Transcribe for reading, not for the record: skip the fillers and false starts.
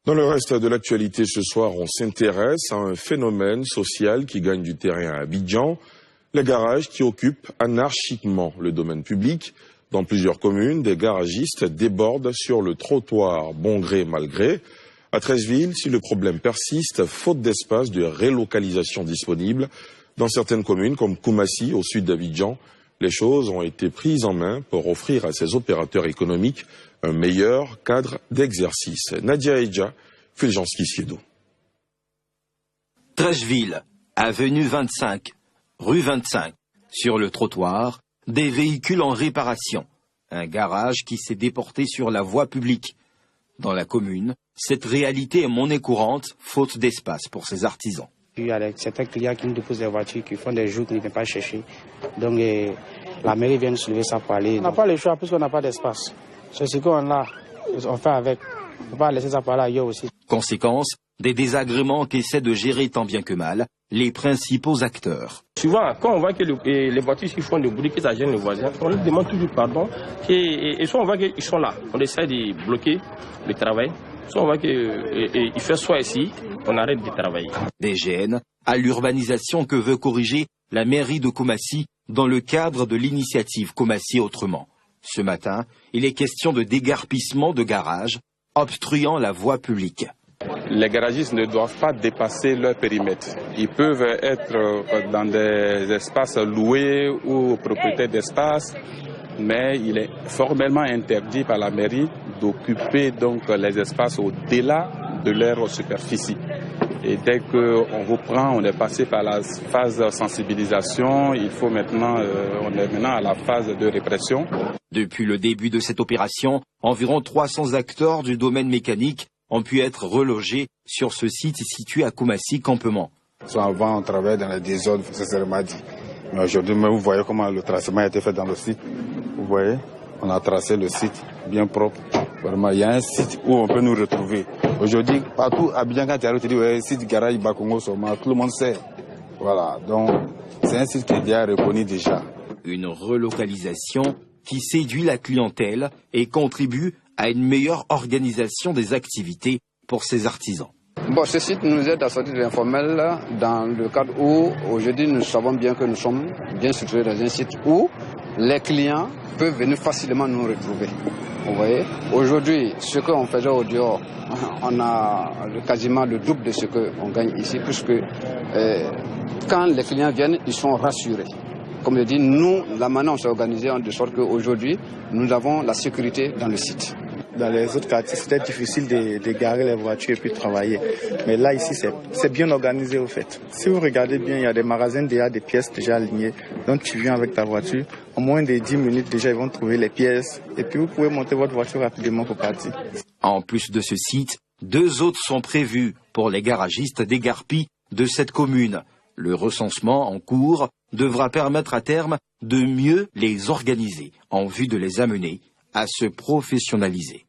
Dans le reste de l'actualité ce soir, on s'intéresse à un phénomène social qui gagne du terrain à Abidjan, les garages qui occupent anarchiquement le domaine public. Dans plusieurs communes, des garagistes débordent sur le trottoir bon gré mal gré. À Treichville, si le problème persiste, faute d'espace de relocalisation disponible, dans certaines communes comme Koumassi au sud d'Abidjan, les choses ont été prises en main pour offrir à ces opérateurs économiques un meilleur cadre d'exercice. Nadia Eidja, Fulgence Kissiedo. Treichville, avenue 25, rue 25. Sur le trottoir, des véhicules en réparation. Un garage qui s'est déporté sur la voie publique. Dans la commune, cette réalité est monnaie courante, faute d'espace pour ces artisans. Il y a certains clients qui nous déposent des voitures, qui font des jours qu'ils ne viennent pas chercher. Donc la mairie vient nous soulever ça pour aller. On n'a pas le choix puisqu'on n'a pas d'espace. C'est ce qu'on a, on fait avec. On ne peut pas laisser ça par là ailleurs aussi. Conséquence, des désagréments qu'essaient de gérer tant bien que mal les principaux acteurs. Souvent, quand on voit que les voitures qui font du bruit, que ça gêne les voisins, on leur demande toujours pardon. Et soit on voit qu'ils sont là, on essaie de bloquer le travail. Soit on voit qu'il fait soit ici, on arrête de travailler. Des gênes à l'urbanisation que veut corriger la mairie de Koumassi dans le cadre de l'initiative Koumassi Autrement. Ce matin, il est question de dégarpissement de garages, obstruant la voie publique. Les garagistes ne doivent pas dépasser leur périmètre. Ils peuvent être dans des espaces loués ou propriétaires d'espaces, mais il est formellement interdit par la mairie d'occuper donc les espaces au-delà de leur superficie. Et dès qu'on vous prend, on est passé par la phase de sensibilisation, on est maintenant à la phase de répression. Depuis le début de cette opération, environ 300 acteurs du domaine mécanique ont pu être relogés sur ce site situé à Koumassi Campement. Avant, on travaillait dans les désordres, ça c'est dit. Mais aujourd'hui, vous voyez comment le tracement a été fait dans le site. Vous voyez, on a tracé le site bien propre. Vraiment, il y a un site où on peut nous retrouver. Aujourd'hui, partout à Abidjan, quand tu arrives, tu dis, ouais, site garage Bakongo Soma, tout le monde sait. Voilà, donc c'est un site qui est déjà reconnu déjà. Une relocalisation qui séduit la clientèle et contribue à une meilleure organisation des activités pour ces artisans. Bon, ce site nous aide à sortir de l'informel dans le cadre où aujourd'hui nous savons bien que nous sommes bien situés dans un site où les clients peuvent venir facilement nous retrouver. Vous voyez, aujourd'hui, ce qu'on faisait au dehors, on a quasiment le double de ce qu'on gagne ici, puisque quand les clients viennent, ils sont rassurés. Comme je dis, nous, la manière on s'est organisé de sorte qu'aujourd'hui, nous avons la sécurité dans le site. Dans les autres quartiers, c'était difficile de garer les voitures et puis travailler. Mais là, ici, c'est bien organisé au fait. Si vous regardez bien, il y a des magasins déjà, des pièces déjà alignées. Donc tu viens avec ta voiture, en moins de 10 minutes déjà, ils vont trouver les pièces. Et puis vous pouvez monter votre voiture rapidement pour partir. En plus de ce site, 2 autres sont prévus pour les garagistes dégarpis de cette commune. Le recensement en cours devra permettre à terme de mieux les organiser en vue de les amener à se professionnaliser.